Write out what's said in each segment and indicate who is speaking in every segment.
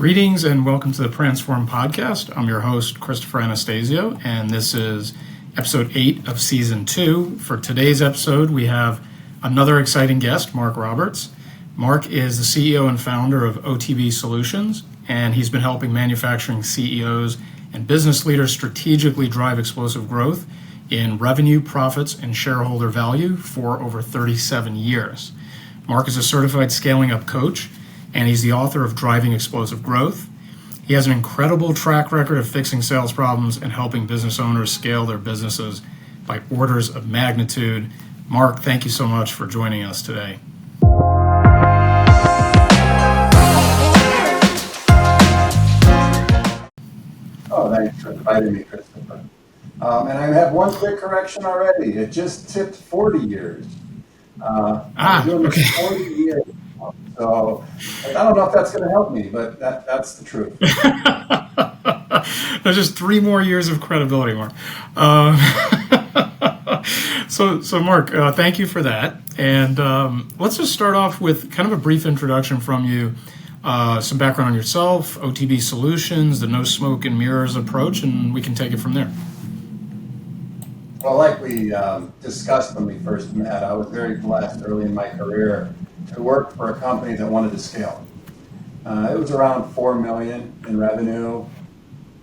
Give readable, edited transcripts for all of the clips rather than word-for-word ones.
Speaker 1: Greetings and welcome to the Pransform podcast. I'm your host, Christopher Anastasio, and this is episode 8 of season 2. For today's episode, we have another exciting guest, Mark Roberts. Mark is the CEO and founder of OTB Solutions, and he's been helping manufacturing CEOs and business leaders strategically drive explosive growth in revenue, profits, and shareholder value for over 37 years. Mark is a certified scaling up coach, and he's the author of Driving Explosive Growth. He has an incredible track record of fixing sales problems and helping business owners scale their businesses by orders of magnitude. Mark, thank you so much for joining us today.
Speaker 2: Oh, thanks for inviting me, Christopher. And I have one quick correction already. It just tipped 40 years. I'm doing this 40 years. So I don't know if that's going to help me, but that's the truth.
Speaker 1: There's just 3 more years of credibility, Mark. So Mark, thank you for that. And let's just start off with kind of a brief introduction from you, some background on yourself, OTB Solutions, the no smoke and mirrors approach, and we can take it from there.
Speaker 2: Well, like we discussed when we first met, I was very blessed early in my career to work for a company that wanted to scale. It was around $4 million in revenue.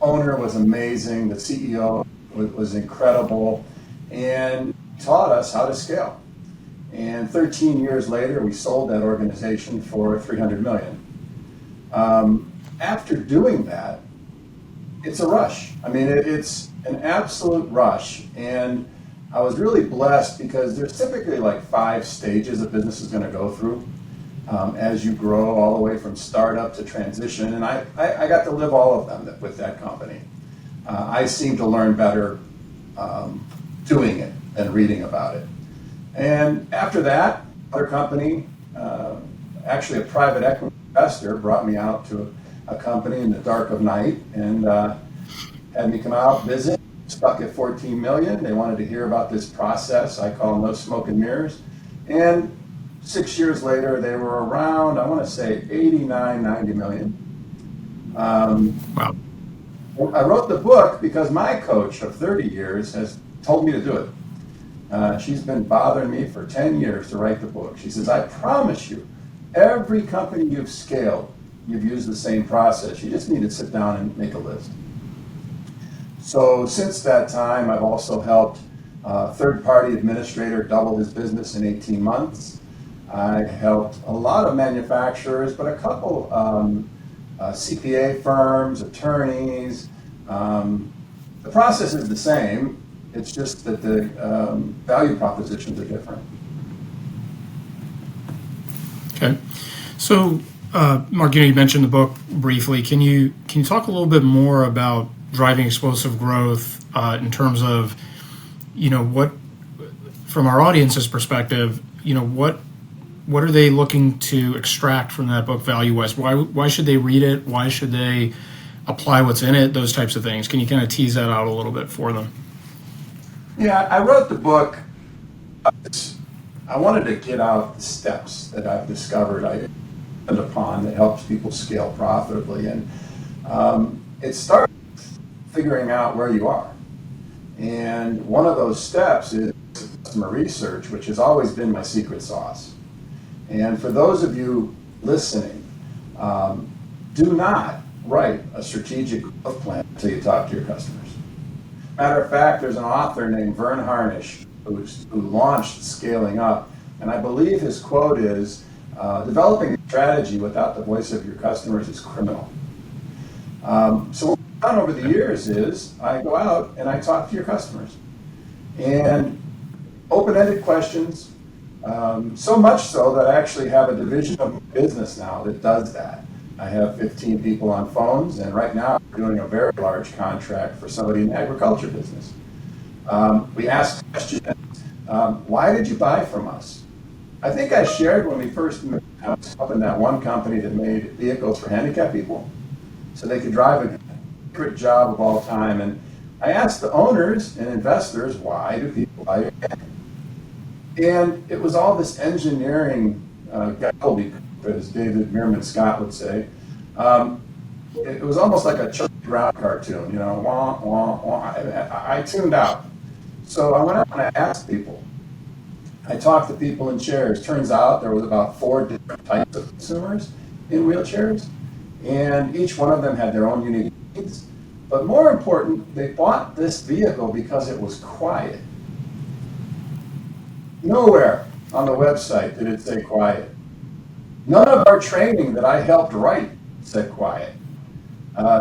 Speaker 2: Owner was amazing. The CEO was incredible and taught us how to scale. And 13 years later, we sold that organization for $300 million. After doing that, it's a rush. I mean, it's an absolute rush. And I was really blessed because there's typically like 5 stages a business is going to go through as you grow all the way from startup to transition. And I got to live all of them with that company. I seem to learn better doing it than reading about it. And after that, another company, actually a private equity investor, brought me out to a company in the dark of night and had me come out, visit. Stuck at 14 million. They wanted to hear about this process. I call no smoke and mirrors. And 6 years later, they were around, I want to say 89, 90 million.
Speaker 1: Wow.
Speaker 2: I wrote the book because my coach of 30 years has told me to do it. She's been bothering me for 10 years to write the book. She says, I promise you, every company you've scaled, you've used the same process. You just need to sit down and make a list. So since that time, I've also helped a third-party administrator double his business in 18 months. I helped a lot of manufacturers, but a couple CPA firms, attorneys. The process is the same. It's just that the value propositions are different.
Speaker 1: Okay. So, Mark, you mentioned the book briefly. Can you talk a little bit more about driving explosive growth in terms of, what, from our audience's perspective, what are they looking to extract from that book value-wise? Why should they read it? Why should they apply what's in it? Those types of things. Can you kind of tease that out a little bit for them?
Speaker 2: Yeah, I wrote the book. I wanted to get out the steps that I've discovered upon that helps people scale profitably. And it starts figuring out where you are. And one of those steps is customer research, which has always been my secret sauce. And for those of you listening, do not write a strategic growth plan until you talk to your customers. Matter of fact, there's an author named Vern Harnish who launched Scaling Up, and I believe his quote is, developing a strategy without the voice of your customers is criminal. So what I've done over the years is I go out and I talk to your customers. And open-ended questions, so much so that I actually have a division of my business now that does that. I have 15 people on phones, and right now I'm doing a very large contract for somebody in the agriculture business. We ask questions, why did you buy from us? I think I shared when we first met, I was helping that one company that made vehicles for handicapped people so they could drive a great job of all time. And I asked the owners and investors, why do people buy your company? And it was all this engineering gobbledygook, as David Meerman Scott would say. it was almost like a Charlie Brown cartoon, you know, wah, wah, wah. I tuned out. So I went out and I asked people. I talked to people in chairs. Turns out there was about 4 different types of consumers in wheelchairs, and each one of them had their own unique needs. But more important, they bought this vehicle because it was quiet. Nowhere on the website did it say quiet. None of our training that I helped write said quiet.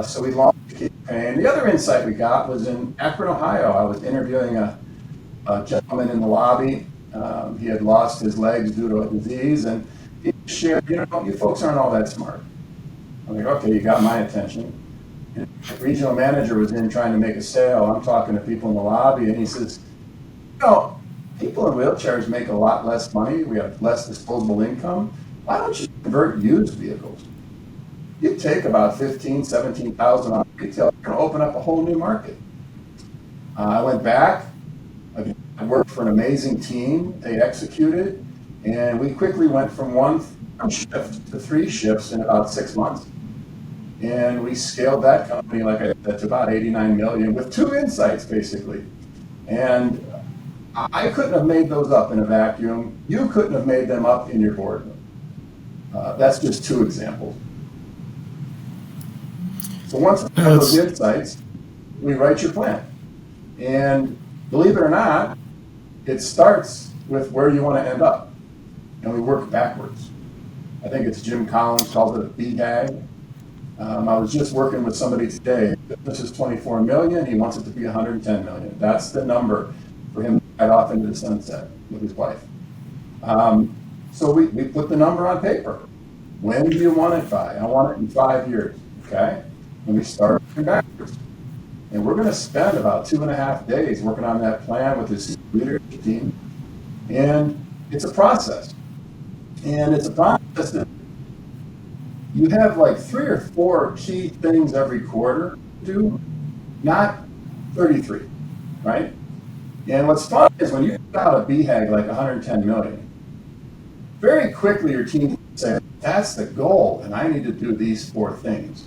Speaker 2: So we launched the campaign. The other insight we got was in Akron, Ohio. I was interviewing a gentleman in the lobby. He had lost his legs due to a disease, and he shared, you know, you folks aren't all that smart. I'm like, okay, you got my attention. And the regional manager was in trying to make a sale. I'm talking to people in the lobby, and he says, you know, people in wheelchairs make a lot less money. We have less disposable income. Why don't you convert used vehicles? You take about 15, 17,000 on retail, you're going to open up a whole new market. I went back. I worked for an amazing team. They executed, and we quickly went from 1 shift to 3 shifts in about 6 months. And we scaled that company, like I said, to about 89 million with 2 insights, basically. And I couldn't have made those up in a vacuum. You couldn't have made them up in your boardroom. That's just 2 examples. So once we have those insights, we write your plan. And believe it or not, it starts with where you want to end up. And we work backwards. I think it's Jim Collins calls it a BHAG. I was just working with somebody today. This is 24 million. He wants it to be 110 million. That's the number for him to head off into the sunset with his wife. So we put the number on paper. When do you want it by? I want it in 5 years. Okay? And we start working backwards. And we're going to spend about 2.5 days working on that plan with this leadership team. And it's a process. And it's a process that you have like 3 or 4 key things every quarter to do, not 33, right? And what's fun is when you put out a BHAG like 110 million, very quickly your team say, that's the goal, and I need to do these 4 things.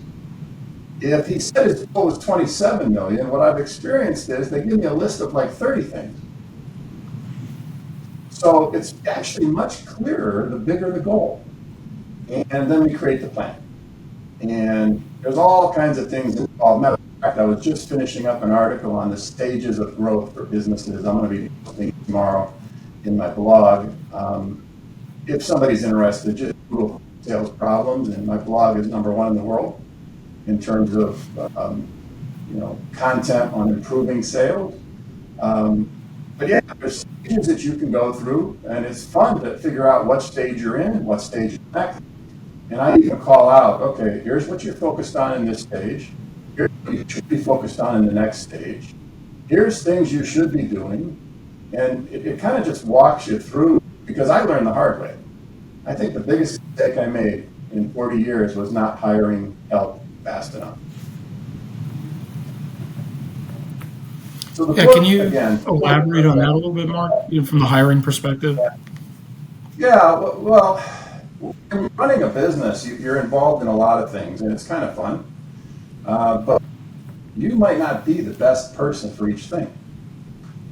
Speaker 2: If he said his goal was 27 million, what I've experienced is they give me a list of like 30 things. So it's actually much clearer the bigger the goal. And then we create the plan. And there's all kinds of things involved. Matter of fact, I was just finishing up an article on the stages of growth for businesses. I'm going to be posting tomorrow in my blog. If somebody's interested, just Google sales problems, and my blog is #1 in the world in terms of content on improving sales. But yeah, there's stages that you can go through, and it's fun to figure out what stage you're in, what stage you're next. And I even call out, okay, here's what you're focused on in this stage. Here's what you should be focused on in the next stage. Here's things you should be doing. And it kind of just walks you through, because I learned the hard way. I think the biggest mistake I made in 40 years was not hiring help fast enough. So
Speaker 1: can you elaborate on that a little bit, Mark, from the hiring perspective?
Speaker 2: Yeah, well, when you're running a business, you're involved in a lot of things, and it's kind of fun. But you might not be the best person for each thing.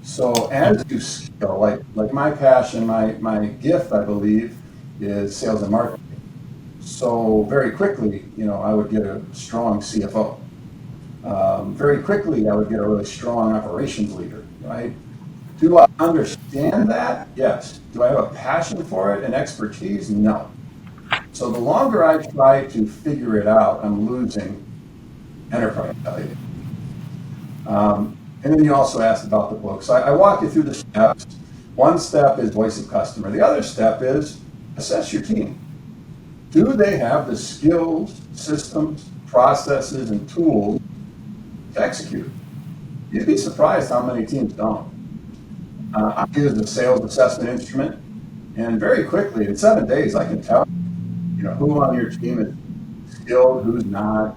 Speaker 2: So as you scale, like my passion, my gift, I believe, is sales and marketing. So very quickly, I would get a strong CFO. Very quickly, I would get a really strong operations leader, right? Do I understand that? Yes. Do I have a passion for it and expertise? No. So the longer I try to figure it out, I'm losing enterprise value. And then you also asked about the book. So I walk you through the steps. One step is voice of customer. The other step is assess your team. Do they have the skills, systems, processes, and tools to execute? You'd be surprised how many teams don't. I use the sales assessment instrument, and very quickly, in 7 days, I can tell who on your team is skilled, who's not,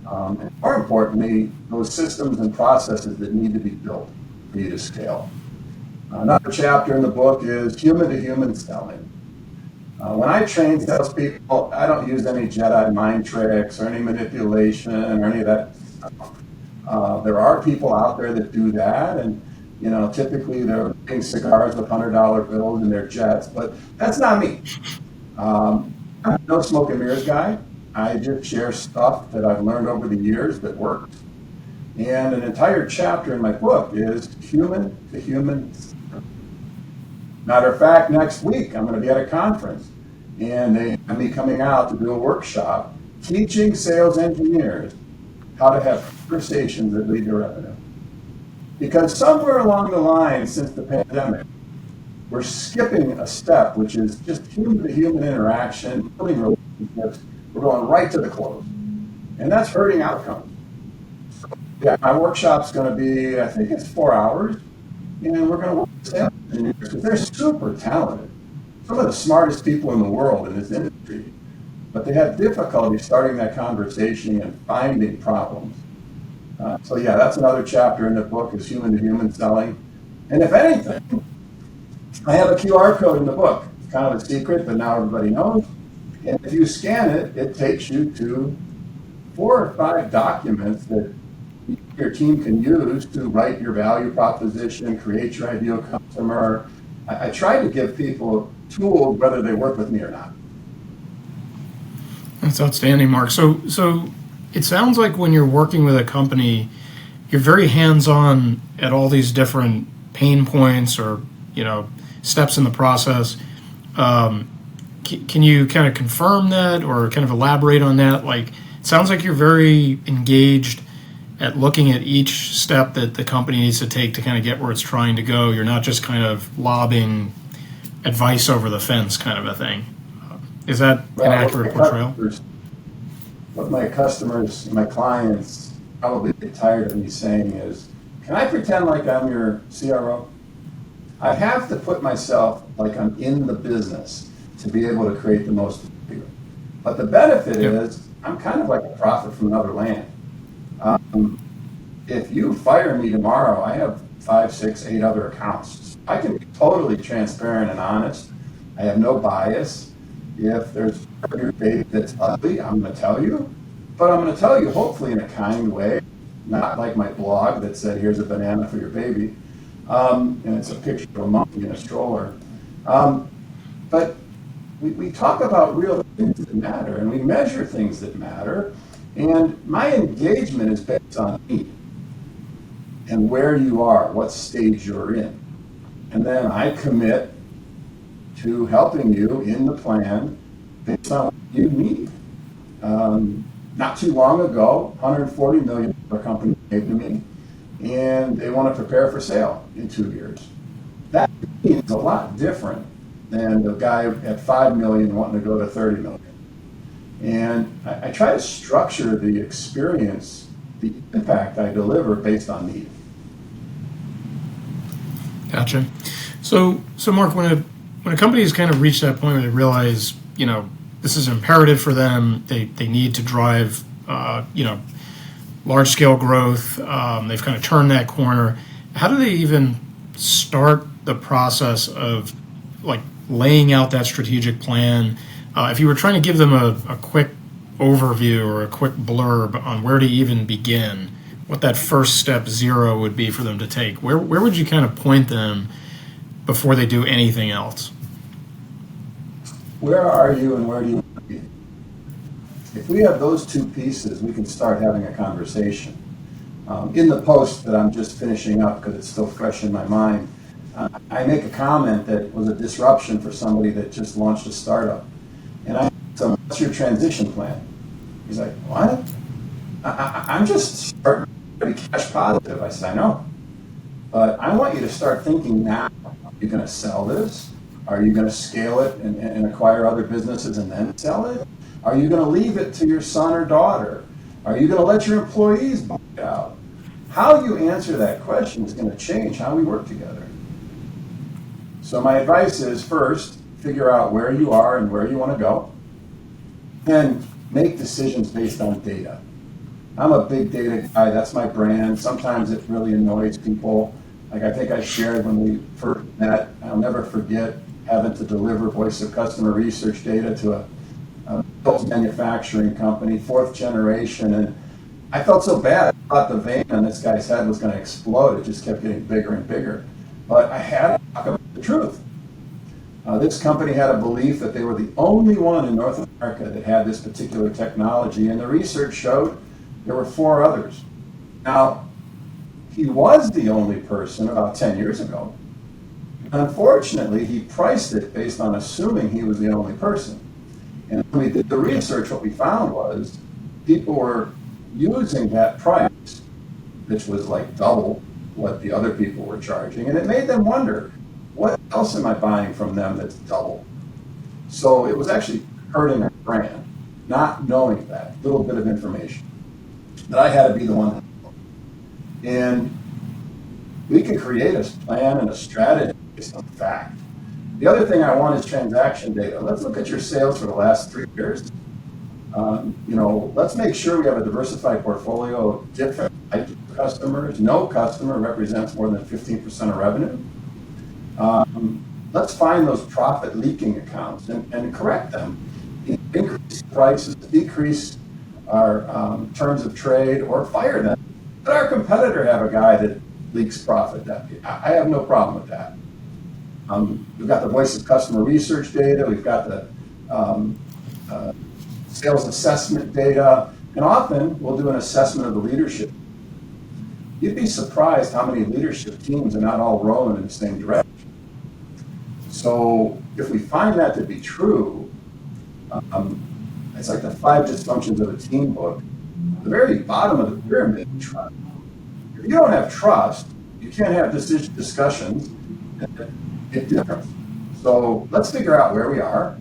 Speaker 2: and more importantly, those systems and processes that need to be built for you to scale. Another chapter in the book is human-to-human selling. When I train salespeople, I don't use any Jedi mind tricks or any manipulation or any of that. There are people out there that do that, and typically they're eating cigars with $100 bills in their jets, but that's not me. I'm no smoke and mirrors guy. I just share stuff that I've learned over the years that works. And an entire chapter in my book is human to human. Matter of fact, next week I'm going to be at a conference, and they have me coming out to do a workshop teaching sales engineers how to have conversations that lead to revenue. Because somewhere along the line since the pandemic, we're skipping a step, which is just human-to-human interaction, building relationships. We're going right to the close. And that's hurting outcomes. Yeah, my workshop's going to be, I think it's 4 hours, and we're going to work with sales engineers because they're super talented. Some of the smartest people in the world in this industry, but they have difficulty starting that conversation and finding problems. So yeah, that's another chapter in the book is human-to-human selling. And if anything, I have a QR code in the book. It's kind of a secret, but now everybody knows. And if you scan it, it takes you to 4 or 5 documents that your team can use to write your value proposition, create your ideal customer. I try to give people tools whether they work with me or not.
Speaker 1: That's outstanding, Mark. So it sounds like when you're working with a company, you're very hands-on at all these different pain points or steps in the process. Can you kind of confirm that or kind of elaborate on that? Like, it sounds like you're very engaged at looking at each step that the company needs to take to kind of get where it's trying to go. You're not just kind of lobbing advice over the fence kind of a thing. Is that an accurate portrayal?
Speaker 2: What my customers, my clients probably get tired of me saying is, can I pretend like I'm your CRO? I have to put myself like I'm in the business to be able to create the most value. But the benefit is I'm kind of like a prophet from another land. If you fire me tomorrow, I have 5, 6, 8 other accounts. I can be totally transparent and honest. I have no bias. If there's a baby that's ugly, I'm going to tell you. But I'm going to tell you hopefully in a kind way, not like my blog that said, here's a banana for your baby. And it's a picture of a monkey in a stroller. But we talk about real things that matter, and we measure things that matter. And my engagement is based on me and where you are, what stage you're in. And then I commit to helping you in the plan based on what you need. Not too long ago, $140 million company came to me, and they want to prepare for sale in 2 years. That is a lot different than the guy at $5 million wanting to go to $30 million. And I try to structure the experience, the impact I deliver based on need.
Speaker 1: Gotcha. So Mark, when a company has kind of reached that point where they realize, this is imperative for them, they need to drive, large scale growth. They've kind of turned that corner. How do they even start the process of like laying out that strategic plan? If you were trying to give them a quick overview or a quick blurb on where to even begin, what that first step 0 would be for them to take, where would you kind of point them before they do anything else?
Speaker 2: Where are you and where do you want to be? If we have those 2 pieces, we can start having a conversation. In the post that I'm just finishing up because it's still fresh in my mind, I make a comment that was a disruption for somebody that just launched a startup. And I asked him, what's your transition plan? He's like, what? I'm just starting to be cash positive. I said, I know. But I want you to start thinking now. Are you going to sell this? Are you going to scale it and acquire other businesses and then sell it? Are you going to leave it to your son or daughter? Are you going to let your employees buy it out? How you answer that question is going to change how we work together. So my advice is first, figure out where you are and where you want to go. Then make decisions based on data. I'm a big data guy. That's my brand. Sometimes it really annoys people. Like I think I shared when we first met, I'll never forget having to deliver voice of customer research data to a manufacturing company, fourth generation, and I felt so bad. I thought the vein on this guy's head was going to explode. It just kept getting bigger and bigger. But I had to talk about the truth. This company had a belief that they were the only one in North America that had this particular technology, and the research showed there were 4 others. Now, he was the only person about 10 years ago. Unfortunately, he priced it based on assuming he was the only person. And when we did the research, what we found was people were using that price, which was like double what the other people were charging, and it made them wonder, what else am I buying from them that's double? So it was actually hurting our brand, not knowing that little bit of information. But I had to be the one. And we can create a plan and a strategy based on fact. The other thing I want is transaction data. Let's look at your sales for the last 3 years. Let's make sure we have a diversified portfolio of different types of customers. No customer represents more than 15% of revenue. Let's find those profit leaking accounts and correct them. Increase prices, decrease our terms of trade, or fire them. Let our competitor have a guy that leaks profit. I have no problem with that. We've got the voice of customer research data. We've got the sales assessment data. And often we'll do an assessment of the leadership. You'd be surprised how many leadership teams are not all rowing in the same direction. So if we find that to be true, it's like the 5 dysfunctions of a team book. The very bottom of the pyramid is trust. If you don't have trust, you can't have discussions and get different. So let's figure out where we are.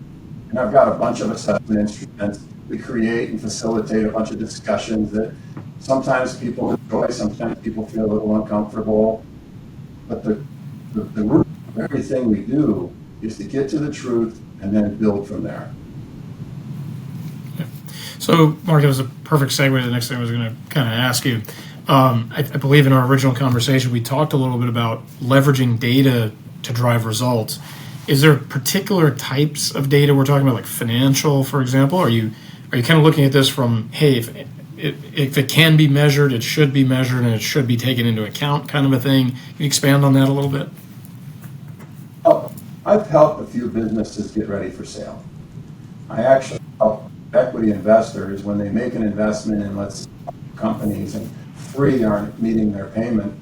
Speaker 2: And I've got a bunch of assessment instruments. We create and facilitate a bunch of discussions that sometimes people enjoy, sometimes people feel a little uncomfortable. But the root of everything we do is to get to the truth and then build from there.
Speaker 1: So, Mark, it was a perfect segue to the next thing I was going to kind of ask you. I believe in our original conversation, we talked a little bit about leveraging data to drive results. Is there particular types of data we're talking about, like financial, for example? Are you kind of looking at this from, hey, if it can be measured, it should be measured, and it should be taken into account, kind of a thing? Can you expand on that a little bit?
Speaker 2: Oh, I've helped a few businesses get ready for sale. I actually help equity investors when they make an investment in, let's say, companies and 3 aren't meeting their payment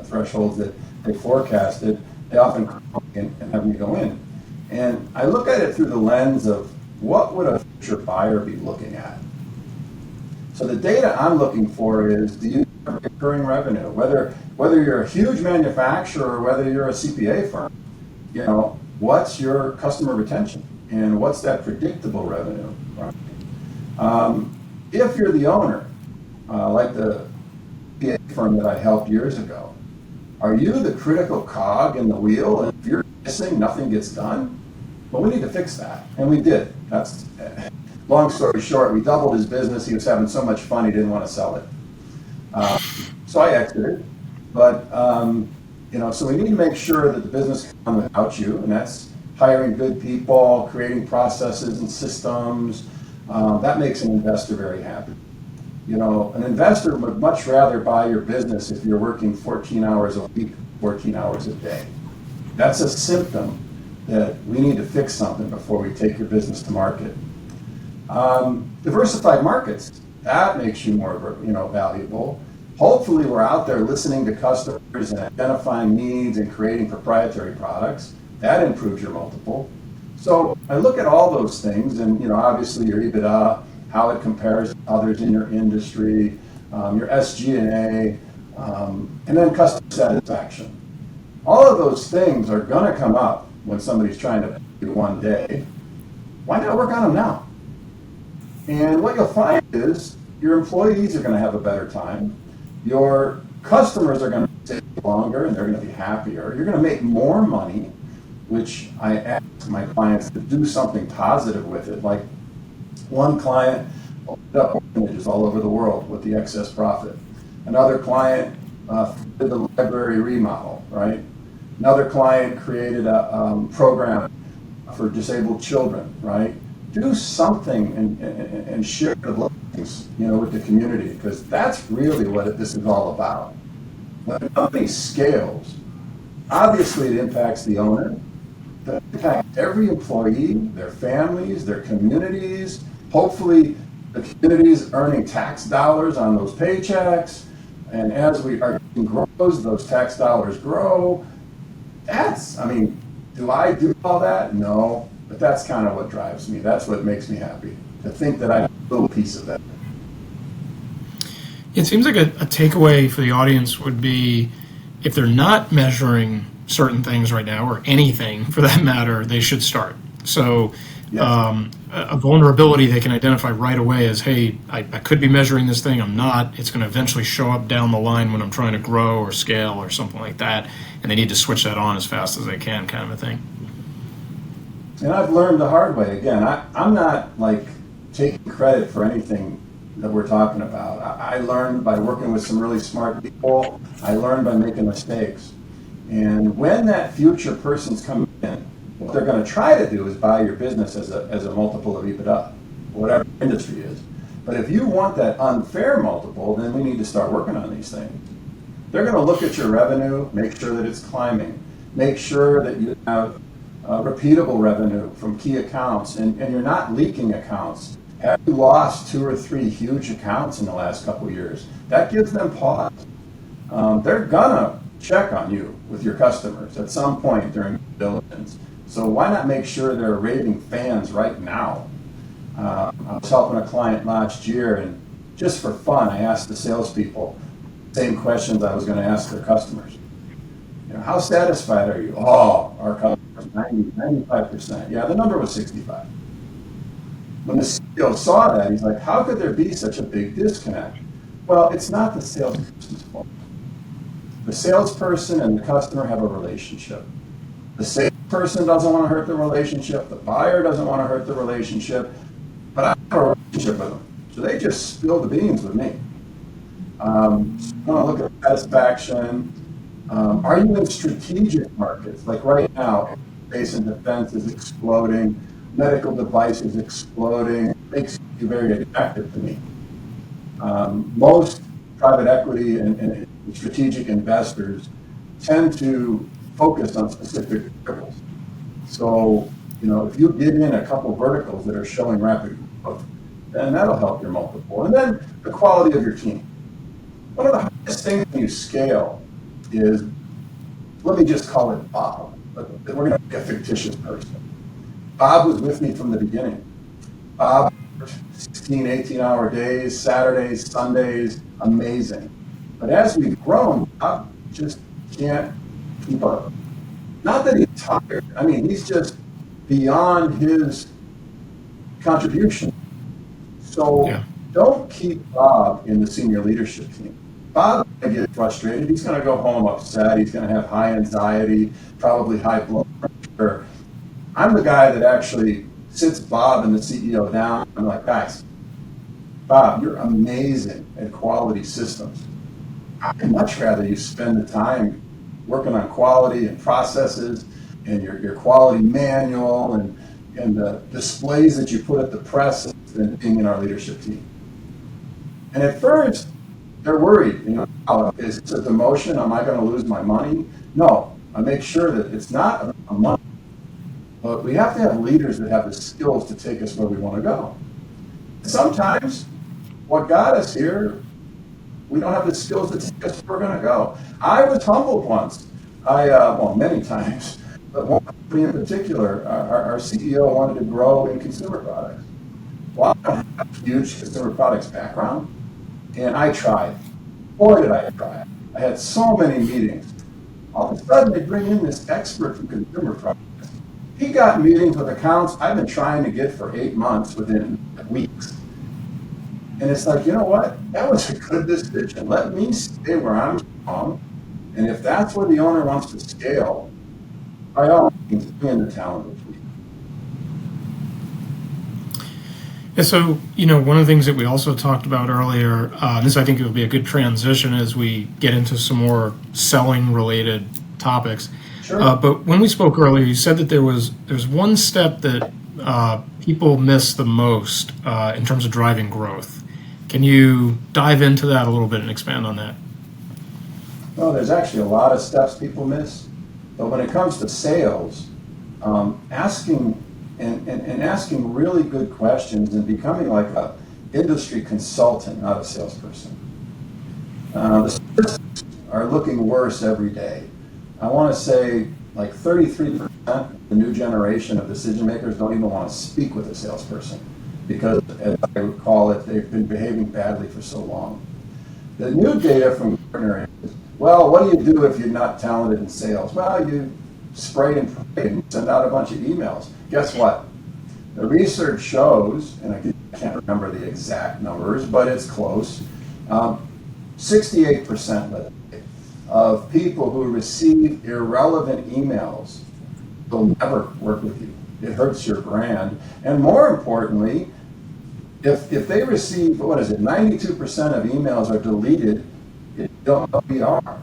Speaker 2: thresholds that they forecasted. They often call me and have me go in. And I look at it through the lens of what would a future buyer be looking at? So the data I'm looking for is, do you have recurring revenue? Whether you're a huge manufacturer or whether you're a CPA firm, what's your customer retention? And what's that predictable revenue? Right? If you're the owner, like the CPA firm that I helped years ago, are you the critical cog in the wheel? And if you're missing, nothing gets done? Well, we need to fix that. And we did. That's long story short, we doubled his business. He was having so much fun, he didn't want to sell it. So I exited. But, so we need to make sure that the business can come without you. And that's hiring good people, creating processes and systems. That makes an investor very happy. An investor would much rather buy your business if you're working 14 hours a week, 14 hours a day. That's a symptom that we need to fix something before we take your business to market. Diversified markets, that makes you more, valuable. Hopefully we're out there listening to customers and identifying needs and creating proprietary products. That improves your multiple. So I look at all those things and, obviously your EBITDA, how it compares to others in your industry, your SG&A, and then customer satisfaction. All of those things are going to come up when somebody's trying to pay you one day. Why not work on them now? And what you'll find is your employees are going to have a better time. Your customers are going to stay longer and they're going to be happier. You're going to make more money, which I ask my clients to do something positive with it. Like one client opened up orphanages all over the world with the excess profit. Another client did the library remodel, right? Another client created a program for disabled children, right? Do something and share the blessings, with the community, because that's really what this is all about. When a company scales, obviously it impacts the owner, it impacts every employee, their families, their communities. Hopefully the communities earning tax dollars on those paychecks, and as our company grows, those tax dollars grow. Do I do all that? No, but that's kind of what drives me. That's what makes me happy, to think that I have a little piece of that.
Speaker 1: It seems like a takeaway for the audience would be, if they're not measuring certain things right now, or anything for that matter, they should start. So
Speaker 2: Yes.
Speaker 1: a vulnerability they can identify right away is, hey, I could be measuring this thing, I'm not. It's going to eventually show up down the line when I'm trying to grow or scale or something like that, and they need to switch that on as fast as they can, kind of a thing.
Speaker 2: And I've learned the hard way. Again, I'm not taking credit for anything that we're talking about. I learned by working with some really smart people. I learned by making mistakes. And when that future person's coming in, what they're going to try to do is buy your business as a multiple of EBITDA, whatever the industry is. But if you want that unfair multiple, then we need to start working on these things. They're going to look at your revenue, make sure that it's climbing, make sure that you have repeatable revenue from key accounts, and you're not leaking accounts. Have you lost 2 or 3 huge accounts in the last couple of years? That gives them pause. They're gonna check on you with your customers at some point during due diligence. So why not make sure they're raving fans right now? I was helping a client last year, and just for fun, I asked the salespeople the same questions I was going to ask their customers. How satisfied are you? Oh, our customers, 95%. Yeah, the number was 65. When the CEO saw that, he's like, how could there be such a big disconnect? Well, it's not the salesperson's fault. The salesperson and the customer have a relationship. The salesperson doesn't want to hurt the relationship. The buyer doesn't want to hurt the relationship. But I have a relationship with them. So they just spill the beans with me. I want to look at satisfaction. Are you in strategic markets? Like right now, space and defense is exploding. Medical device is exploding. It makes you very attractive to me. Most private equity and strategic investors tend to focus on specific verticals. So, if you get in a couple verticals that are showing rapid growth, then that'll help your multiple. And then the quality of your team. One of the hardest things when you scale is, let me just call it Bob, but we're going to be a fictitious person. Bob was with me from the beginning. Bob worked 16, 18-hour days, Saturdays, Sundays, amazing. But as we've grown, Bob just can't keep up. Not that he's tired. He's just beyond his contribution. So Don't keep Bob in the senior leadership team. Bob's going to get frustrated. He's going to go home upset. He's going to have high anxiety, probably high blood pressure. I'm the guy that actually sits Bob and the CEO down. I'm like, guys, Bob, you're amazing at quality systems. I'd much rather you spend the time working on quality and processes and your quality manual and the displays that you put at the press than being in our leadership team. And at first, they're worried, is this a demotion? Am I going to lose my money? No, I make sure that it's not a money. But we have to have leaders that have the skills to take us where we want to go. Sometimes what got us here, we don't have the skills to take us where we're going to go. I was humbled once. Many times, but one company in particular, our CEO wanted to grow in consumer products. Well, I don't have a huge consumer products background, and I tried. Boy, did I try. I had so many meetings. All of a sudden, they bring in this expert from consumer products. He got meetings with accounts I've been trying to get for 8 months within weeks. And it's like, you know what? That was a good decision. Let me stay where I'm strong. And if that's where the owner wants to scale, by all means, bring in the talent of the team.
Speaker 1: Yeah, so, one of the things that we also talked about earlier, this I think will be a good transition as we get into some more selling related topics.
Speaker 2: Sure.
Speaker 1: But when we spoke earlier, you said that there's one step that people miss the most in terms of driving growth. Can you dive into that a little bit and expand on that?
Speaker 2: Well, there's actually a lot of steps people miss, but when it comes to sales, asking and asking really good questions and becoming like a industry consultant, not a salesperson. The statistics are looking worse every day. I want to say like 33% of the new generation of decision makers don't even want to speak with a salesperson because, as I recall it, they've been behaving badly for so long. The new data from Gartner is, well, what do you do if you're not talented in sales? Well, you spray and pray and send out a bunch of emails. Guess what? The research shows, and I can't remember the exact numbers, but it's close, 68%, let's say, of people who receive irrelevant emails will never work with you. It hurts your brand. And more importantly, if they receive, 92% of emails are deleted, you don't know who you are.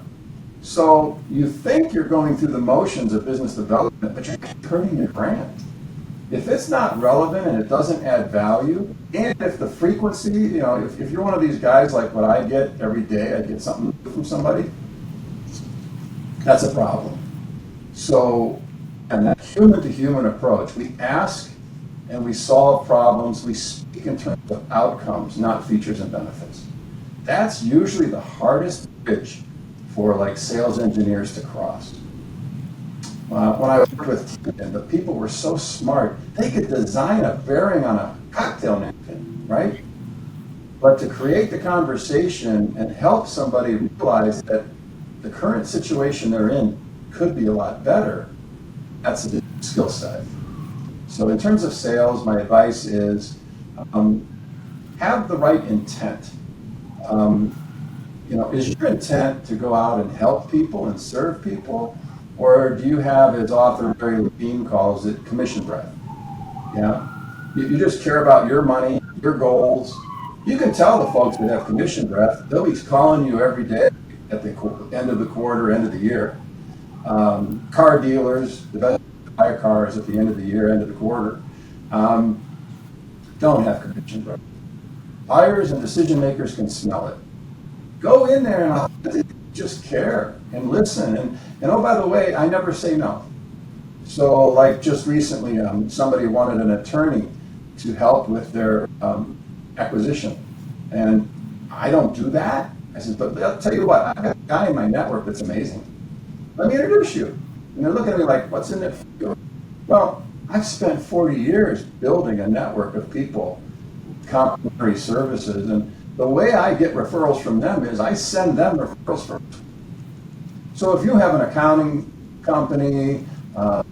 Speaker 2: So you think you're going through the motions of business development, but you're hurting your brand. If it's not relevant and it doesn't add value, and if the frequency, if you're one of these guys like what I get every day, I get something from somebody, that's a problem. So, and that human to human approach, we ask and we solve problems, we speak in terms of outcomes, not features and benefits. That's usually the hardest bridge for like sales engineers to cross. When I worked with Tim, the people were so smart, they could design a bearing on a cocktail napkin, right? But to create the conversation and help somebody realize that the current situation they're in could be a lot better, that's a different skill set. So in terms of sales, my advice is have the right intent. Is your intent to go out and help people and serve people? Or do you have, as author Barry Levine calls it, commission breath? You just care about your money, your goals. You can tell the folks that have commission breath, they'll be calling you every day at the end of the quarter, end of the year. Car dealers, the best to buy a car is at the end of the year, end of the quarter. Don't have commission breath. Buyers and decision makers can smell it. Go in there and just care and listen. And oh, by the way, I never say no. So like just recently, somebody wanted an attorney to help with their acquisition. And I don't do that. I said, but I'll tell you what, I've got a guy in my network that's amazing. Let me introduce you. And they're looking at me like, what's in it for you? Well, I've spent 40 years building a network of people, complementary services, and the way I get referrals from them is I send them referrals first. So if you have an accounting company, a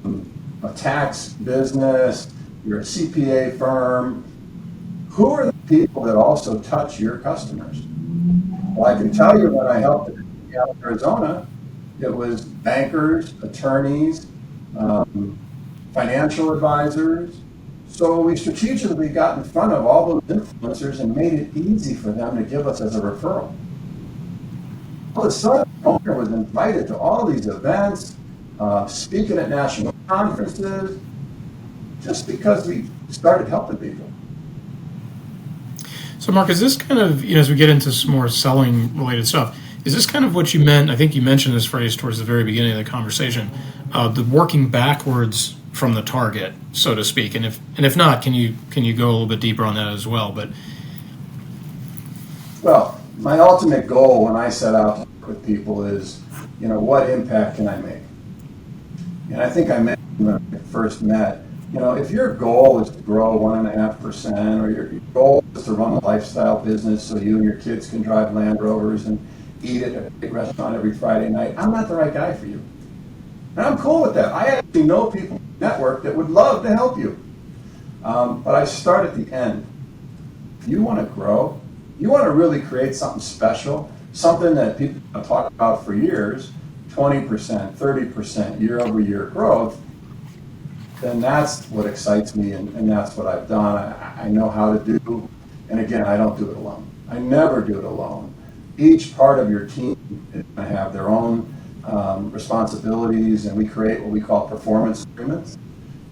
Speaker 2: tax business, you're a CPA firm, who are the people that also touch your customers? Well, I can tell you when I helped in Arizona, it was bankers, attorneys, financial advisors. So we strategically got in front of all those influencers and made it easy for them to give us as a referral. All of a sudden, the owner was invited to all these events, speaking at national conferences, just because we started helping people.
Speaker 1: So, Mark, is this kind of, as we get into some more selling related stuff, is this kind of what you meant? I think you mentioned this phrase towards the very beginning of the conversation, the working backwards from the target, so to speak. And if not, can you go a little bit deeper on that as well?
Speaker 2: Well, my ultimate goal when I set out to work with people is, what impact can I make? And I think I mentioned when I first met, if your goal is to grow 1.5%, or your goal is to run a lifestyle business so you and your kids can drive Land Rovers and eat at a big restaurant every Friday night, I'm not the right guy for you. And I'm cool with that. I actually know people in the network that would love to help you. But I start at the end. If you want to grow, you want to really create something special, something that people have talked about for years, 20%, 30% year over year growth, then that's what excites me, and that's what I've done. I know how to do, and again, I don't do it alone. I never do it alone. Each part of your team is going to have their own responsibilities, and we create what we call performance agreements,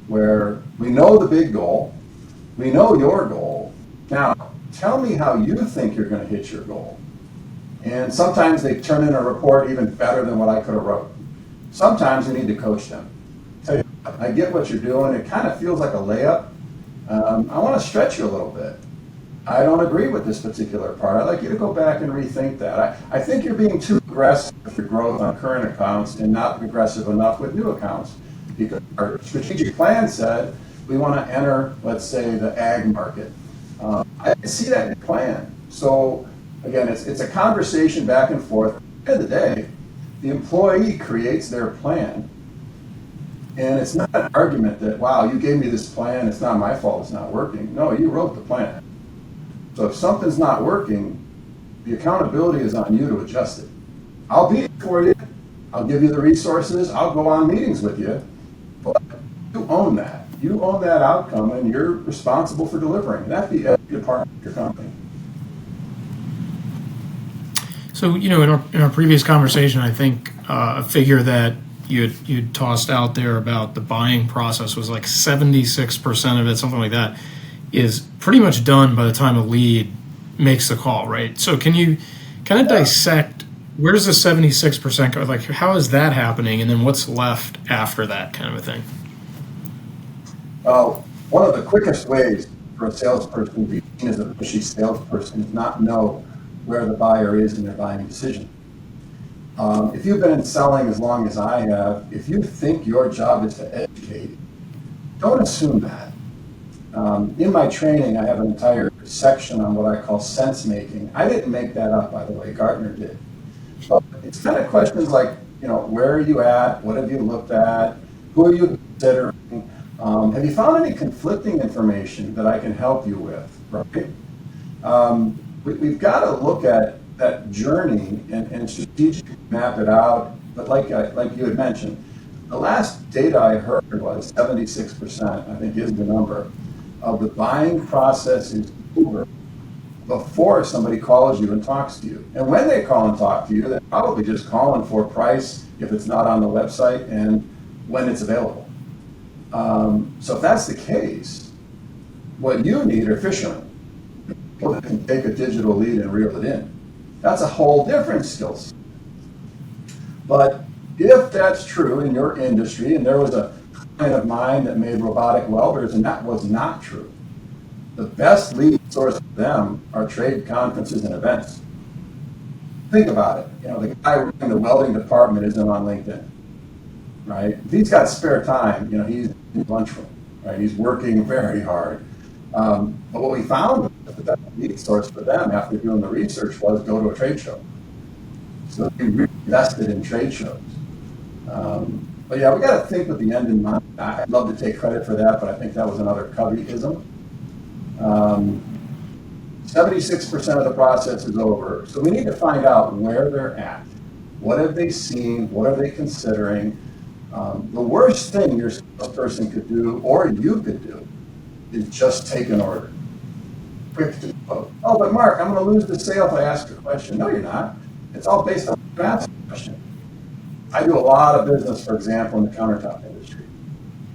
Speaker 2: where we know the big goal, we know your goal. Now, tell me how you think you're going to hit your goal. And sometimes they turn in a report even better than what I could have wrote. Sometimes you need to coach them. Tell you, I get what you're doing. It kind of feels like a layup. I want to stretch you a little bit. I don't agree with this particular part. I'd like you to go back and rethink that. I think you're being too aggressive with your growth on current accounts and not aggressive enough with new accounts. Because our strategic plan said we want to enter, let's say, the ag market. I see that in the plan. So again, it's a conversation back and forth. At the end of the day, the employee creates their plan. And it's not an argument that, wow, you gave me this plan, it's not my fault it's not working. No, you wrote the plan. So if something's not working, the accountability is on you to adjust it. I'll be here for you. I'll give you the resources. I'll go on meetings with you. But you own that. You own that outcome, and you're responsible for delivering. That'd be every department of your company.
Speaker 1: So, in our previous conversation, I think a figure that you'd tossed out there about the buying process was like 76% of it, something like that, is pretty much done by the time a lead makes the call, right? So can you kind of dissect, where does the 76% go? Like, how is that happening? And then what's left after that kind of a thing?
Speaker 2: Well, one of the quickest ways for a salesperson to be seen as a pushy salesperson is not know where the buyer is in their buying decision. If you've been in selling as long as I have, if you think your job is to educate, don't assume that. In my training, I have an entire section on what I call sense making. I didn't make that up, by the way, Gartner did. But it's kind of questions like, where are you at? What have you looked at? Who are you considering? Have you found any conflicting information that I can help you with, right? We've got to look at that journey and strategically map it out. But like you had mentioned, the last data I heard was 76%, I think is the number, of the buying process is over before somebody calls you and talks to you. And when they call and talk to you, they're probably just calling for price if it's not on the website and when it's available. So if that's the case, what you need are fishermen, people that can take a digital lead and reel it in. That's a whole different skill set. But if that's true in your industry, and there was a client of mine that made robotic welders, and that was not true, the best lead source for them are trade conferences and events. Think about it. The guy running the welding department isn't on LinkedIn, right? If he's got spare time, he's in the lunchroom, right? He's working very hard. But what we found was that the best lead source for them after doing the research was go to a trade show. So we really invested in trade shows. But yeah, we got to think with the end in mind. I'd love to take credit for that, but I think that was another Coveyism. 76% of the process is over. So we need to find out where they're at. What have they seen? What are they considering? The worst thing your salesperson could do, or you could do, is just take an order. Quick to quote. Oh, but Mark, I'm going to lose the sale if I ask a question. No, you're not. It's all based on the answer question. I do a lot of business, for example, in the countertop industry.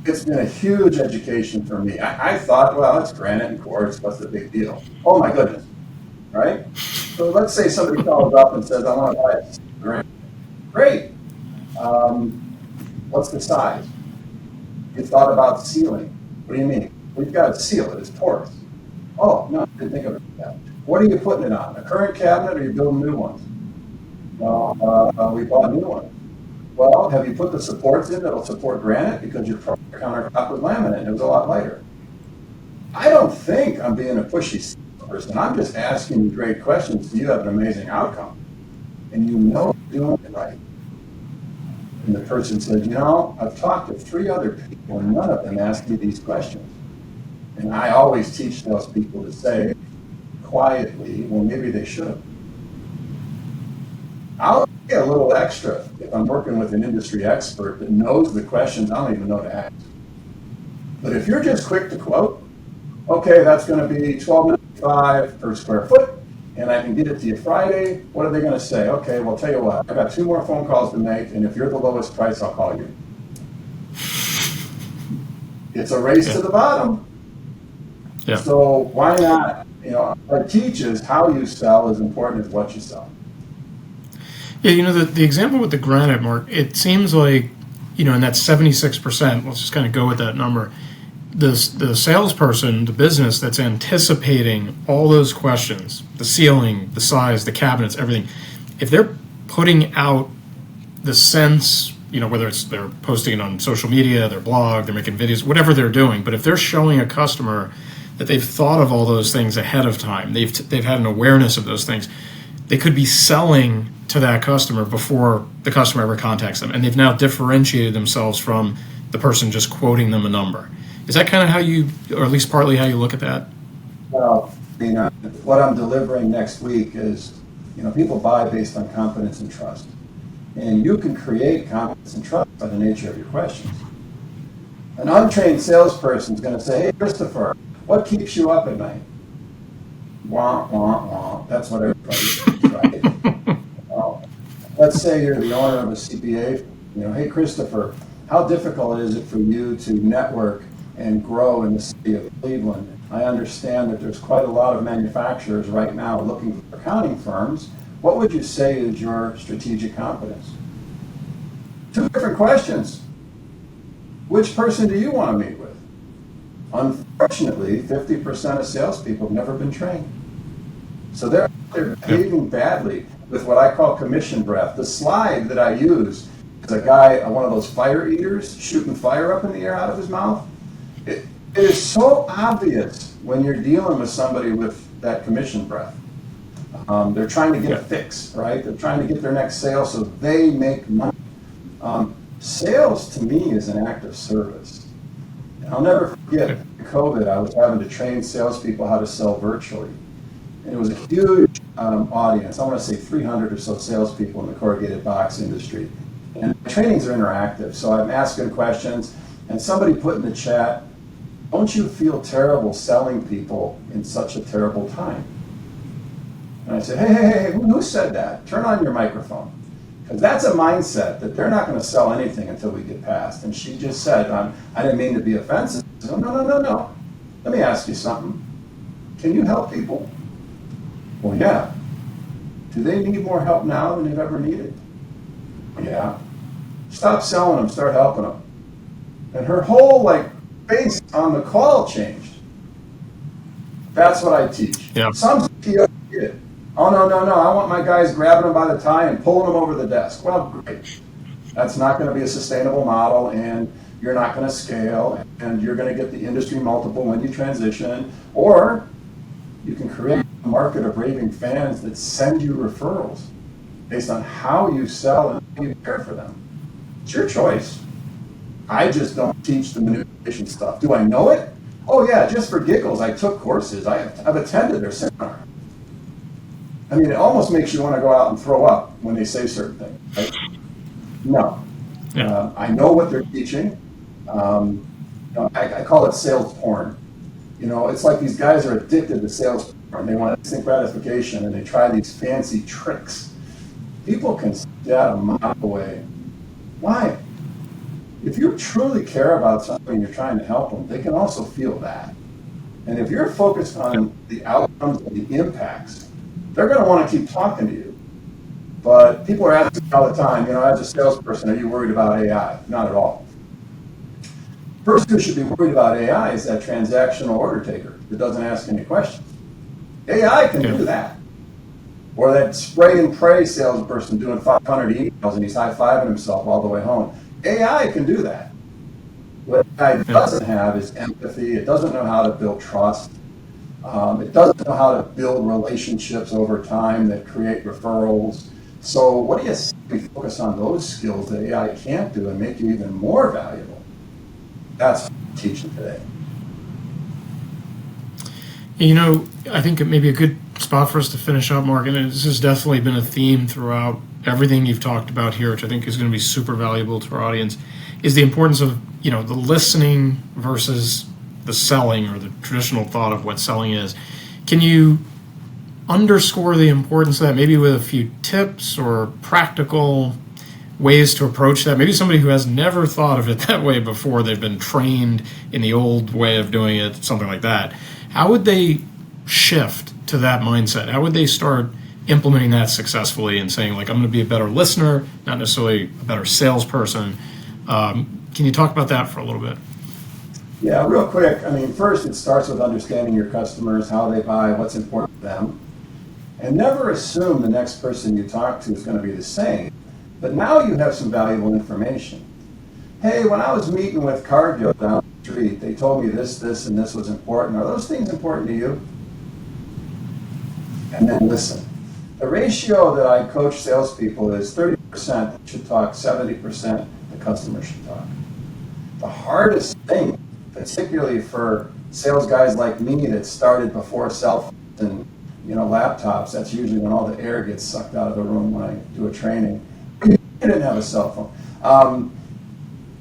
Speaker 2: It's been a huge education for me. I thought, well, it's granite and quartz. What's the big deal? Oh, my goodness. Right? So let's say somebody calls up and says, I want to buy it. Great. What's the size? You thought about sealing. What do you mean? We've got to seal it. It's porous. Oh, no, I didn't think of it like that. What are you putting it on? A current cabinet, or are you building new ones? Well, we bought new ones. Well, have you put the supports in that'll support granite? Because your countertop was laminate and it was a lot lighter. I don't think I'm being a pushy person. I'm just asking you great questions so you have an amazing outcome. And you're doing it right. And the person said, I've talked to 3 other people and none of them asked me these questions. And I always teach those people to say quietly, well, maybe they should. I'll get a little extra if I'm working with an industry expert that knows the questions I don't even know to ask. But if you're just quick to quote, okay, that's going to be $12.95 per square foot, and I can get it to you Friday, what are they going to say? Okay, well, tell you what, I got 2 more phone calls to make, and if you're the lowest price, I'll call you. It's a race to the bottom.
Speaker 1: Yeah.
Speaker 2: So why not? What it teaches how you sell is important as what you sell.
Speaker 1: Yeah, the example with the granite, Mark, it seems like, in that 76%, let's just kind of go with that number, the salesperson, the business that's anticipating all those questions, the ceiling, the size, the cabinets, everything, if they're putting out the sense, whether it's they're posting it on social media, their blog, they're making videos, whatever they're doing, but if they're showing a customer that they've thought of all those things ahead of time, they've had an awareness of those things, they could be selling to that customer before the customer ever contacts them, and they've now differentiated themselves from the person just quoting them a number. Is that kind of how you, or at least partly how you look at that?
Speaker 2: Well, what I'm delivering next week is, people buy based on confidence and trust. And you can create confidence and trust by the nature of your questions. An untrained salesperson is going to say, hey, Christopher, what keeps you up at night? Wah, wah, wah. That's what everybody says, right? Let's say you're the owner of a CPA. Hey, Christopher, how difficult is it for you to network and grow in the city of Cleveland? I understand that there's quite a lot of manufacturers right now looking for accounting firms. What would you say is your strategic competence? 2 different questions. Which person do you want to meet with? Unfortunately, 50% of salespeople have never been trained. So they're behaving badly with what I call commission breath. The slide that I use is a guy, one of those fire eaters, shooting fire up in the air out of his mouth. It is so obvious when you're dealing with somebody with that commission breath. They're trying to get a fix, right? They're trying to get their next sale so they make money. Sales to me is an act of service. And I'll never forget COVID. I was having to train salespeople how to sell virtually. And it was a huge audience. I want to say 300 or so salespeople in the corrugated box industry. And trainings are interactive, so I'm asking questions. And somebody put in the chat, don't you feel terrible selling people in such a terrible time? And I said, hey, who said that? Turn on your microphone. Because that's a mindset that they're not going to sell anything until we get past. And she just said, I didn't mean to be offensive. I said, no. Let me ask you something. Can you help people? Well, yeah. Do they need more help now than they've ever needed? Yeah. Stop selling them, start helping them. And her whole face on the call changed. That's what I teach.
Speaker 1: Yeah.
Speaker 2: Some CEOs get it. Oh, no, I want my guys grabbing them by the tie and pulling them over the desk. Well, great. That's not going to be a sustainable model, and you're not going to scale, and you're going to get the industry multiple when you transition. Or you can create a market of raving fans that send you referrals based on how you sell and how you care for them. It's your choice. I just don't teach the manipulation stuff. Do I know it? Oh, yeah, just for giggles. I took courses. I've attended their seminar. I mean, it almost makes you want to go out and throw up when they say certain things, right? No.
Speaker 1: Yeah.
Speaker 2: I know what they're teaching. I call it sales porn. It's like these guys are addicted to sales porn. They want instant gratification, and they try these fancy tricks. People can see that a mile away. Why? If you truly care about something and you're trying to help them, they can also feel that. And if you're focused on the outcomes and the impacts, they're going to want to keep talking to you. But people are asking me all the time, as a salesperson, are you worried about AI? Not at all. The person who should be worried about AI is that transactional order taker that doesn't ask any questions. AI can do that. Or that spray and pray salesperson doing 500 emails and he's high-fiving himself all the way home. AI can do that. What AI doesn't have is empathy. It doesn't know how to build trust. It doesn't know how to build relationships over time that create referrals. So what do you say we focus on those skills that AI can't do and make you even more valuable? That's what I'm teaching today.
Speaker 1: I think it may be a good spot for us to finish up, Mark, and this has definitely been a theme throughout everything you've talked about here, which I think is going to be super valuable to our audience, is the importance of, the listening versus the selling, or the traditional thought of what selling is. Can you underscore the importance of that, maybe with a few tips or practical ways to approach that? Maybe somebody who has never thought of it that way before, they've been trained in the old way of doing it, something like that. How would they shift to that mindset? How would they start implementing that successfully and saying, like, I'm going to be a better listener, not necessarily a better salesperson? Can you talk about that for a little bit?
Speaker 2: Yeah, real quick. I mean, first it starts with understanding your customers, how they buy, what's important to them. And never assume the next person you talk to is going to be the same. But now you have some valuable information. Hey, when I was meeting with Cargill down the street, they told me this, and this was important. Are those things important to you? And then listen. The ratio that I coach salespeople is 30% should talk, 70% the customer should talk. The hardest thing, particularly for sales guys like me that started before cell phones and laptops, that's usually when all the air gets sucked out of the room when I do a training. I didn't have a cell phone.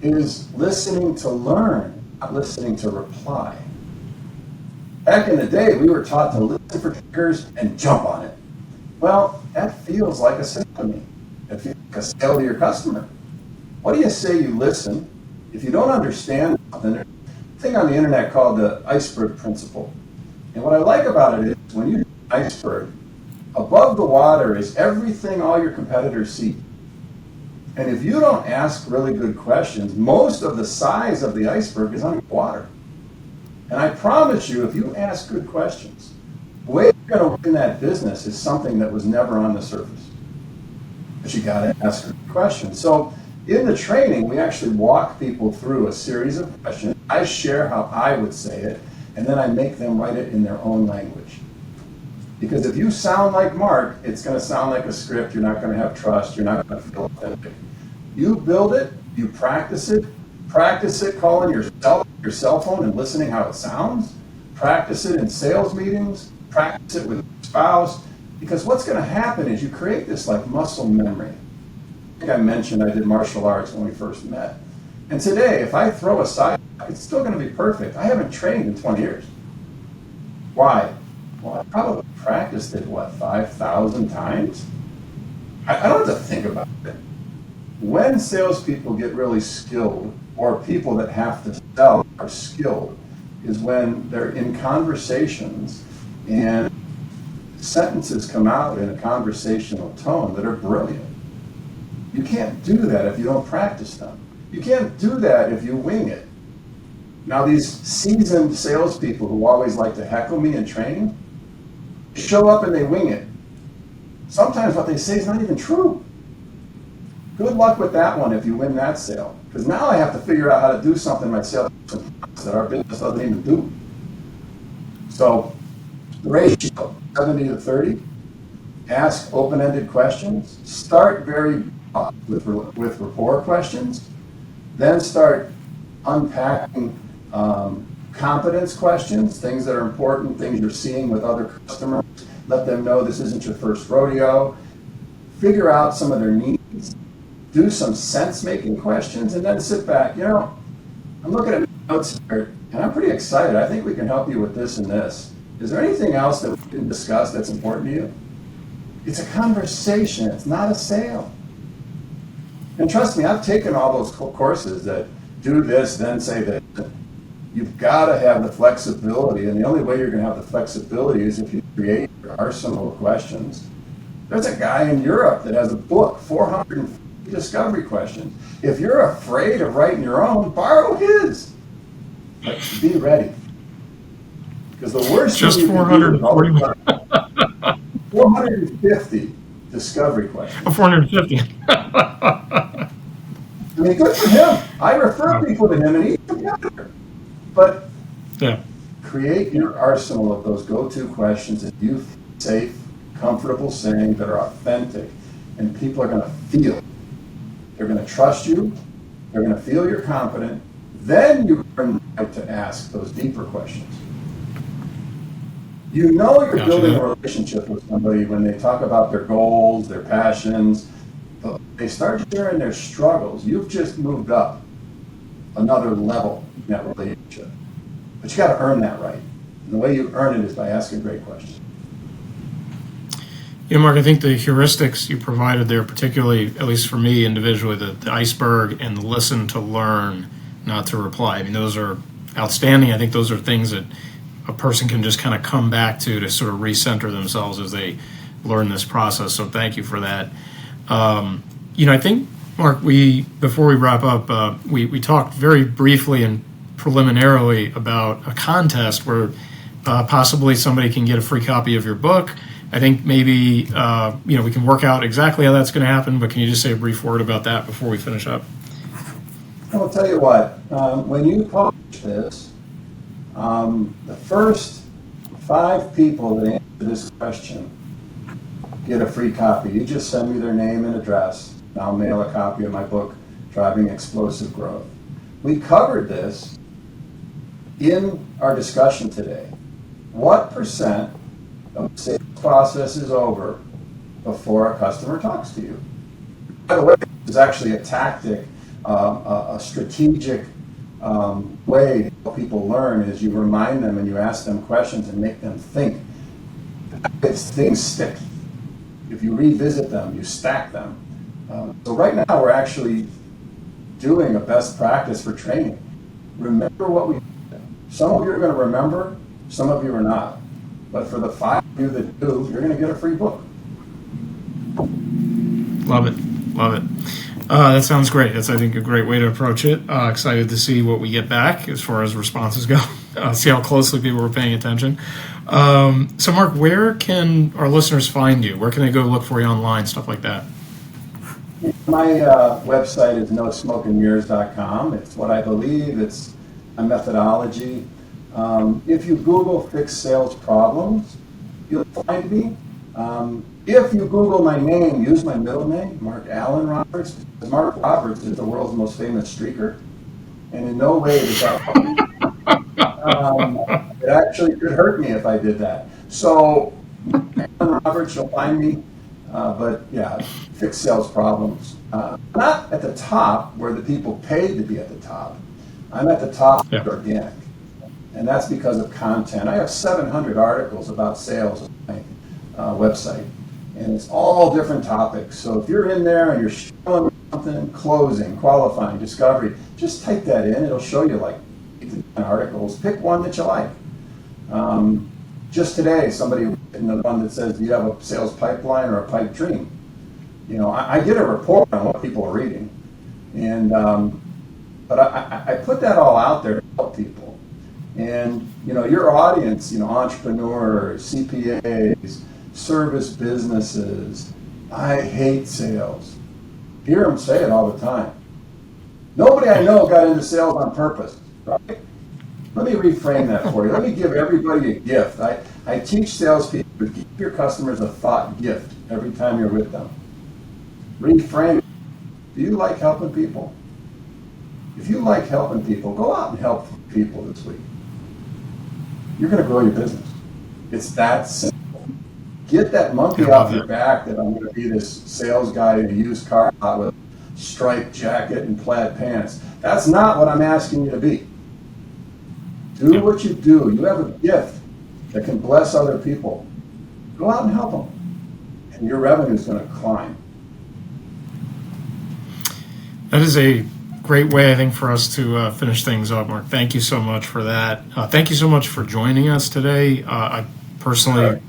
Speaker 2: Is listening to learn, not listening to reply. Back in the day, we were taught to listen for triggers and jump on it. Well, that feels like a sale to me. It feels like a sale to your customer. What do you say you listen? If you don't understand something, there's a thing on the internet called the iceberg principle. And what I like about it is when you do an iceberg, above the water is everything all your competitors see. And if you don't ask really good questions, most of the size of the iceberg is underwater. And I promise you, if you ask good questions, the way you're going to win that business is something that was never on the surface. But you got to ask good questions. So in the training, we actually walk people through a series of questions. I share how I would say it, and then I make them write it in their own language. Because if you sound like Mark, it's going to sound like a script. You're not going to have trust. You're not going to feel authentic. You build it, you practice it calling your cell phone and listening how it sounds. Practice it in sales meetings. Practice it with your spouse. Because what's going to happen is you create this like muscle memory. I think I mentioned I did martial arts when we first met. And today, if I throw a side, it's still going to be perfect. I haven't trained in 20 years. Why? Well, I probably practiced it, 5,000 times? I don't have to think about it. When salespeople get really skilled, or people that have to sell are skilled, is when they're in conversations and sentences come out in a conversational tone that are brilliant. You can't do that if you don't practice them. You can't do that if you wing it. Now, these seasoned salespeople who always like to heckle me in training, show up and they wing it. Sometimes what they say is not even true. Good luck with that one if you win that sale. Because now I have to figure out how to do something myself that our business doesn't even do. So the ratio, 70 to 30, ask open-ended questions. Start very with rapport questions. Then start unpacking competence questions, things that are important, things you're seeing with other customers. Let them know this isn't your first rodeo. Figure out some of their needs. Do some sense-making questions, and then sit back. I'm looking at my notes here, and I'm pretty excited. I think we can help you with this and this. Is there anything else that we can discuss that's important to you? It's a conversation. It's not a sale. And trust me, I've taken all those courses that do this, then say that. You've got to have the flexibility, and the only way you're going to have the flexibility is if you create your arsenal of questions. There's a guy in Europe that has a book, 450 discovery questions. If you're afraid of writing your own, borrow his. But be ready. Because the worst
Speaker 1: just
Speaker 2: thing you
Speaker 1: 440
Speaker 2: can do 450 discovery questions.
Speaker 1: 450.
Speaker 2: I mean, good for him. I refer people to him, and he's a competitor. But
Speaker 1: yeah.
Speaker 2: Create your arsenal of those go-to questions that you feel safe, comfortable saying, that are authentic, and people are going to feel. They're going to trust you. They're going to feel you're confident. Then you earn the right to ask those deeper questions. You know you're building a relationship with somebody when they talk about their goals, their passions. But they start sharing their struggles. You've just moved up another level in that relationship. But you got to earn that right. And the way you earn it is by asking great questions.
Speaker 1: Mark, I think the heuristics you provided there, particularly, at least for me individually, the iceberg and the listen to learn, not to reply. I mean, those are outstanding. I think those are things that a person can just kind of come back to sort of recenter themselves as they learn this process. So thank you for that. I think, Mark, before we wrap up, we talked very briefly and preliminarily about a contest where possibly somebody can get a free copy of your book. I think maybe we can work out exactly how that's going to happen, but can you just say a brief word about that before we finish up?
Speaker 2: I'll tell you what, when you publish this, the first 5 people that answer this question get a free copy. You just send me their name and address, and I'll mail a copy of my book, Driving Explosive Growth. We covered this in our discussion today. What percent of the sales process is over before a customer talks to you? By the way, it's actually a tactic, a strategic way to help people learn is you remind them and you ask them questions and make them think. Things stick. If you revisit them, you stack them. So right now we're actually doing a best practice for training. Remember what we did. Some of you are going to remember, some of you are not. But for the 5 of you that do, you're going to get a free book.
Speaker 1: Love it. That sounds great. That's, I think, a great way to approach it. Excited to see what we get back as far as responses go. See how closely people are paying attention. So, Mark, where can our listeners find you? Where can they go look for you online, stuff like that?
Speaker 2: My website is nosmokingmirrors.com. It's what I believe. It's a methodology. If you Google fix sales problems, you'll find me. If you Google my name, use my middle name, Mark Allen Roberts. Mark Roberts is the world's most famous streaker, and in no way does that it actually could hurt me if I did that. So, Allen Roberts, you'll find me. But yeah, fix sales problems. Not at the top where the people paid to be at the top. I'm at the top organic. And that's because of content. I have 700 articles about sales on my website. And it's all different topics. So if you're in there and you're struggling with something, closing, qualifying, discovery, just type that in. It'll show you like 8 to 10 articles. Pick one that you like. Just today, somebody in the one that says, do you have a sales pipeline or a pipe dream? I get a report on what people are reading. And but I put that all out there to help people. And, your audience, entrepreneurs, CPAs, service businesses, I hate sales. Hear them say it all the time. Nobody I know got into sales on purpose, right? Let me reframe that for you. Let me give everybody a gift. I teach salespeople to give your customers a thought gift every time you're with them. Reframe it. Do you like helping people? If you like helping people, go out and help people this week. You're going to grow your business. It's that simple. Get that monkey off your back that I'm going to be this sales guy in a used car lot with a striped jacket and plaid pants. That's not what I'm asking you to be. Do what you do. You have a gift that can bless other people. Go out and help them. And your revenue is going to climb.
Speaker 1: That is a great way, I think, for us to finish things up, Mark. Thank you so much for that. Thank you so much for joining us today. I personally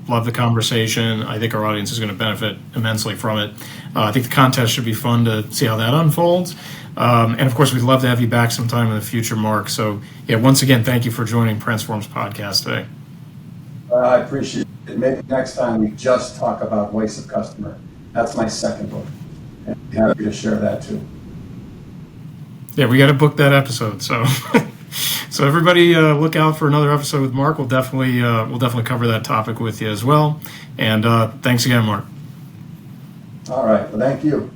Speaker 1: love the conversation. I think our audience is going to benefit immensely from it. I think the contest should be fun to see how that unfolds. And of course, we'd love to have you back sometime in the future, Mark. So yeah, once again, thank you for joining Pransform's podcast today.
Speaker 2: I appreciate it. Maybe next time we just talk about voice of customer. That's my second book. And I'm happy to share that too.
Speaker 1: Yeah, we got to book that episode. So so everybody look out for another episode with Mark. We'll definitely cover that topic with you as well. And thanks again, Mark.
Speaker 2: All right. Well, thank you.